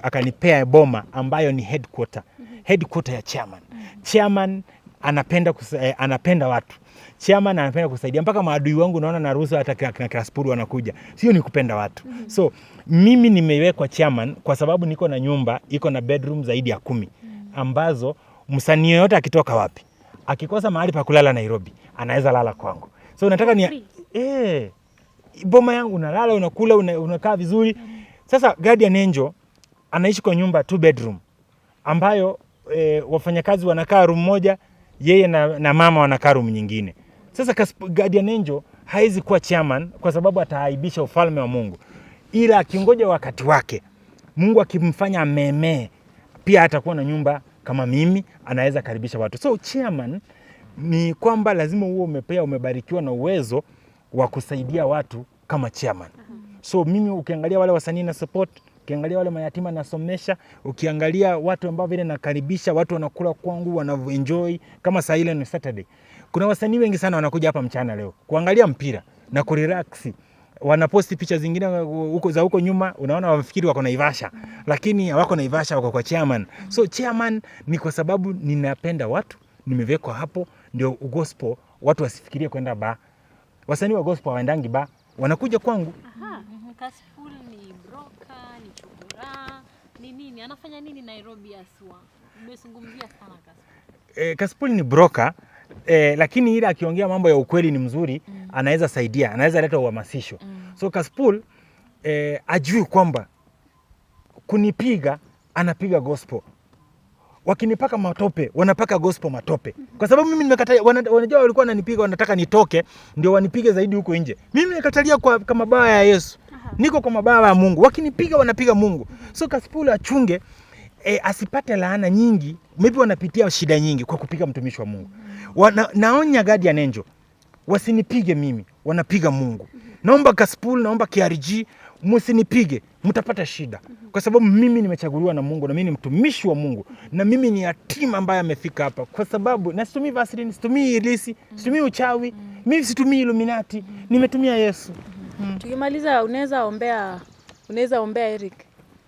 akanipea boma ambayo ni headquarter ya chairman. Chairman anapenda watu. Chairman anapenda kusaidia mpaka maadui wangu naona naruhusu hata kina Cassypool wanakuja. Sio ni kupenda watu. So mimi nimewekwa chairman kwa sababu niko na nyumba, iko na bedroom zaidi ya 10 ambazo msanii yote akitoka wapi akikosa mahali pa kulala Nairobi anaweza lala kwangu. So nataka ni boma yangu unalala, unakula, unakaa vizuri. Sasa Guardian Angel anaishi kwa nyumba 2 bedroom ambayo wafanyakazi wanakaa room moja, yeye na mama wanakaa room nyingine. Sasa guardian angel haizi kuwa chairman kwa sababu ataaibisha ufalme wa Mungu. Ila akingoja wakati wake, Mungu akimfanya amemee, pia atakuwa na nyumba kama mimi, anaweza karibisha watu. So chairman ni kwamba lazima uwe umebarikiwa na uwezo wa kusaidia watu kama chairman. So mimi ukiangalia wale wasanii na support, ukiangalia wale mayatima nasomesha, ukiangalia watu ambao vile nakaribisha, watu wanakula kwangu, wanaenjoy kama saa ile ni Saturday. Kuna wasanii wengi sana wanakuja hapa mchana leo kuangalia mpira na kurelax. Wanaposti picha zingine huko nyuma, unaona wafikiri wako Naivasha, lakini hawako Naivasha, wako kwa chairman. So chairman ni kwa sababu ninapenda watu, nimewekwa hapo ndio gospel watu wasifikirie kwenda bar. Wasanii wa gospel waendangi bar, wanakuja kwangu. Cassypool ni broker, ni chokora, ni nini? Anafanya nini Nairobi aswa? Umezungumzia sana Cassypool. Cassypool ni broker, lakini ile akiongea mambo ya ukweli ni mzuri, anaweza saidia, anaweza leta uhamasisho. So Cassypool ajui kwamba kunipiga anapiga gospel. Wakinipaka matope, wanapaka gospel matope. Kwa sababu mimi nimekataa, wanajua walikuwa wananipiga, wanataka nitoke ndio wanipige zaidi huko nje. Mimi nimekatalia kwa mabawa ya Yesu. Niko kwa mabawa ya Mungu. Wakinipiga wanapiga Mungu. So Cassypool achunge asipate laana nyingi. Maybe wanapitia shida nyingi kwa kupiga mtumishi wa Mungu. Naonya guardian angel, wasinipige mimi, wanapiga Mungu. Naomba Cassypool, naomba KRG, msinipige, mtapata shida. Kwa sababu mimi nimechaguliwa na Mungu na mimi ni mtumishi wa Mungu. Na mimi ni yatima ambaye amefika hapa. Kwa sababu na situmii Vaseline, situmii ilisi, situmii uchawi, mimi situmii Illuminati, nimetumia Yesu. Tukimaliza unaweza ombea Eric.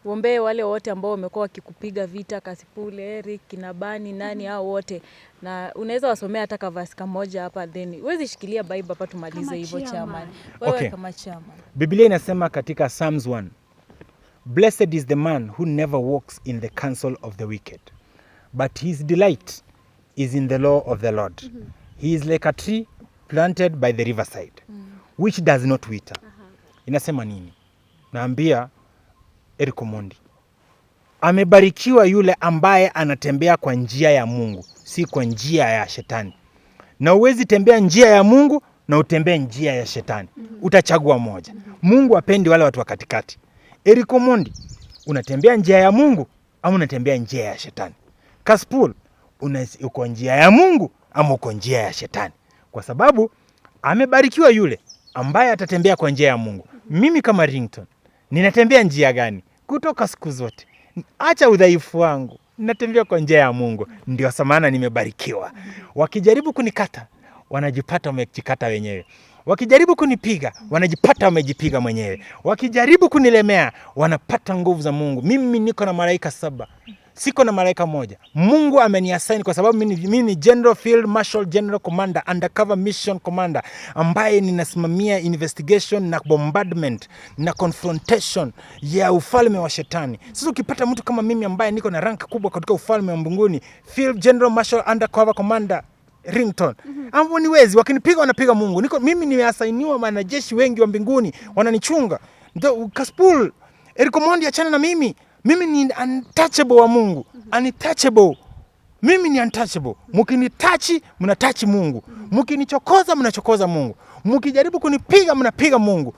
Uombee wale wote ambao wamekuwa wakikupiga vita, Cassypool, Eric, Kinabani, nani hao wote. Na unaweza wasomea hata kavasi kamoja hapa, then huwezi shikilia Bible hapa tumalize hivyo chairman. Wewe kama chairman. Biblia inasema katika Psalms 1, Blessed is the man who never walks in the counsel of the wicked, but his delight is in the law of the Lord. He is like a tree planted by the riverside, which does not wither. Inasema nini? Naambia Eric Omondi, amebarikiwa yule ambaye anatembea kwa njia ya Mungu, si kwa njia ya shetani. Na uwezi tembea njia ya Mungu na utembee njia ya shetani. Utachagua moja. Mungu hapendi wale watu wa katikati. Eric Omondi, unatembea njia ya Mungu ama unatembea njia ya shetani? Cassypool, uko njia ya Mungu ama uko njia ya shetani? Kwa sababu amebarikiwa yule ambaye atatembea kwa njia ya Mungu. Mimi kama Ringtone, ninatembea njia gani? Kutoka siku zote, acha udhaifu wangu, ninatembea kwa njia ya Mungu. Ndio maana nimebarikiwa. Wakijaribu kunikata, wanajipata wamejikata wenyewe. Wakijaribu kunipiga, wanajipata wamejipiga mwenyewe. Wakijaribu kunilemea, wanapata nguvu za Mungu. Mimi niko na malaika 7. Siko na malaika moja. Mungu ameniassign kwa sababu mimi ni General Field Marshal General Commander, Undercover Mission Commander, ambaye ninasimamia investigation na bombardment na confrontation ya ufalme wa shetani. Sasa ukipata mtu kama mimi ambaye niko na rank kubwa katika ufalme wa mbinguni, Field General Marshal Undercover Commander Ringtone, ambao ni wezi, wakinipiga wanapiga Mungu. Mimi nimeassigniwa wanajeshi wengi wa mbinguni wananichunga. Ndio Cassypool, Eric Omondi, achana na mimi. Mimi ni untouchable wa Mungu. Untouchable. Mimi ni untouchable. Mkinitachi, mnatachi Mungu. Mkinichokoza, mnachokoza Mungu. Mkijaribu kunipiga, mnapiga Mungu.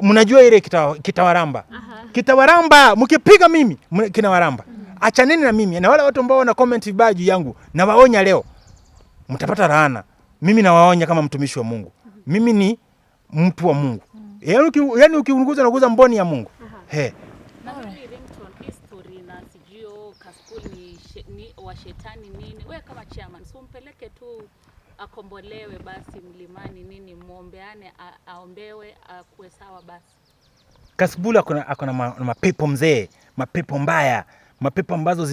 Mnajua ile kitawaramba. Kitawaramba, mkipiga mimi, kinawaramba. Achaneni na mimi. Na wale watu ambao wana comment vibaya juu yangu, na waonya leo, mtapata laana. Mimi nawaonya kama mtumishi wa Mungu. Mimi ni mtu wa Mungu. Yaani ukiunguza na kuuza mboni ya Mungu. Ni wa shetani nini? Wewe kama chairman, so mpeleke tu akombolewe basi mlimani nini, muombeane, aombewe, akuwe sawa basi. Cassypool akona mapepo mzee, mapepo mbaya, mapepo ambazo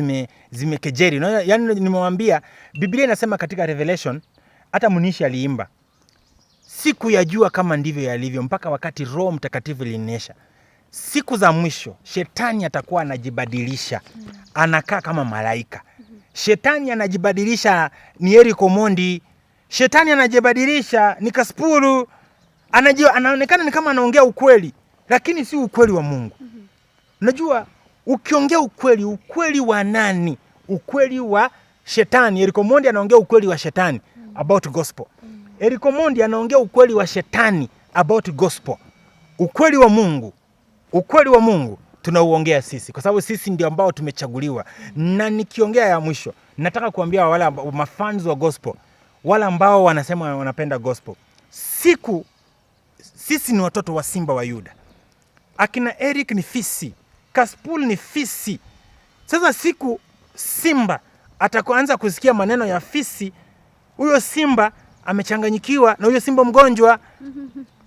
zimekejeri. Yaani nimemwambia, Biblia inasema katika Revelation, hata Munishi aliimba, siku ya jua kama ndivyo yalivyo, mpaka wakati Roho Mtakatifu alionyesha. Siku za mwisho, shetani atakuwa anajibadilisha. Anakaa kama malaika. Shetani anajibadilisha ni Eric Omondi. Shetani anajibadilisha ni Cassypool. Anaonekana ni kama anaongea ukweli, lakini si ukweli wa Mungu. Unajua, ukiongea ukweli wa nani? ukweli wa shetani. Eric Omondi anaongea ukweli wa shetani about gospel. Eric Omondi anaongea ukweli wa shetani about gospel. Ukweli wa Mungu tunauongea sisi, kwa sababu sisi ndio ambao tumechaguliwa. Na nikiongea ya mwisho, nataka kuambia wale mafans wa gospel, wale ambao wanasema wanapenda gospel, sisi ni watoto wa simba wa Yuda. Akina Eric ni fisi, Cassypool ni fisi. Sasa siku simba atakoanza kusikia maneno ya fisi, huyo simba amechanganyikiwa na huyo simba mgonjwa.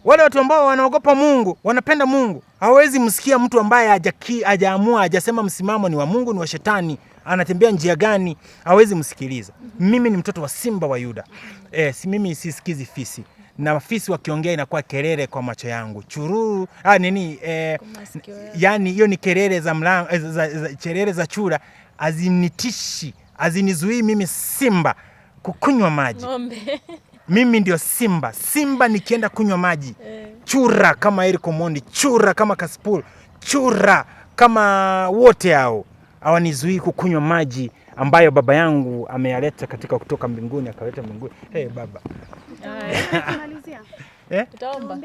Wale watu ambao wanaogopa Mungu, wanapenda Mungu, hawezi msikia mtu ambaye hajaamua, hajasema msimamo ni wa Mungu ni wa shetani, anatembea njia gani, hawezi msikiliza. Mimi ni mtoto wa simba wa Yuda. Mimi sisikizi fisi. Na fisi wakiongea inakuwa kelele kwa macho yangu. Chururu, yani hiyo ni kelele kelele za chura, azinitishi, azinizuii mimi simba kukunywa maji. Ng'ombe. Mimi ndio simba. Simba nikienda kunywa maji. Chura kama Eric Omondi, chura kama Cassypool, chura kama wote hao hawanizuii kukunywa maji ambayo baba yangu ameyaleta katika kutoka mbinguni, akaleta mbinguni. Baba. Tukimalizia. Tutaomba.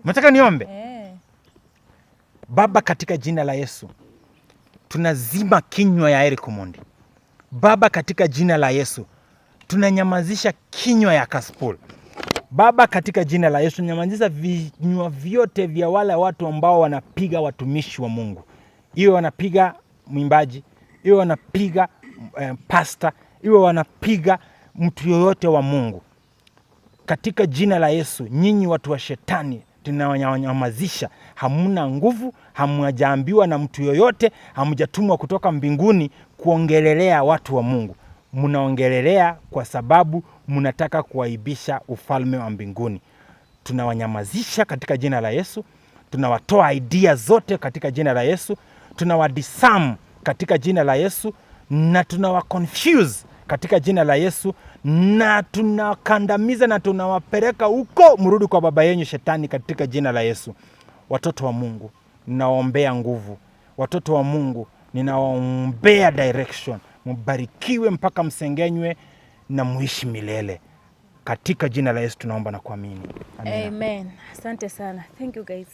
Nataka niombe. Baba, katika jina la Yesu tunazima kinywa ya Eric Omondi. Baba, katika jina la Yesu tunanyamazisha kinywa ya Cassypool. Baba, katika jina la Yesu nyamazisha vinywa vyote vya wale watu ambao wanapiga watumishi wa Mungu. Iwe wanapiga mwimbaji, iwe wanapiga pastor, iwe wanapiga mtu yoyote wa Mungu. Katika jina la Yesu, nyinyi watu wa shetani tunawanyamazisha. Hamuna nguvu, hamujaambiwa na mtu yoyote, hamujatumwa kutoka mbinguni kuongelelea watu wa Mungu. Mnaongelelea kwa sababu mnataka kuaibisha ufalme wa mbinguni. Tunawanyamazisha katika jina la Yesu. Tunawatoa idea zote katika jina la Yesu. Tunawadisam katika jina la Yesu, na tunawaconfuse katika jina la Yesu, na tunakandamiza na tunawapeleka huko, mrudi kwa baba yenu shetani katika jina la Yesu. Watoto wa Mungu, ninawaombea nguvu. Watoto wa Mungu, ninawaombea direction. Mbarikiwe mpaka msengenywe na muishi milele. Katika jina la Yesu tunaomba na kuamini. Amen. Asante sana. Thank you guys.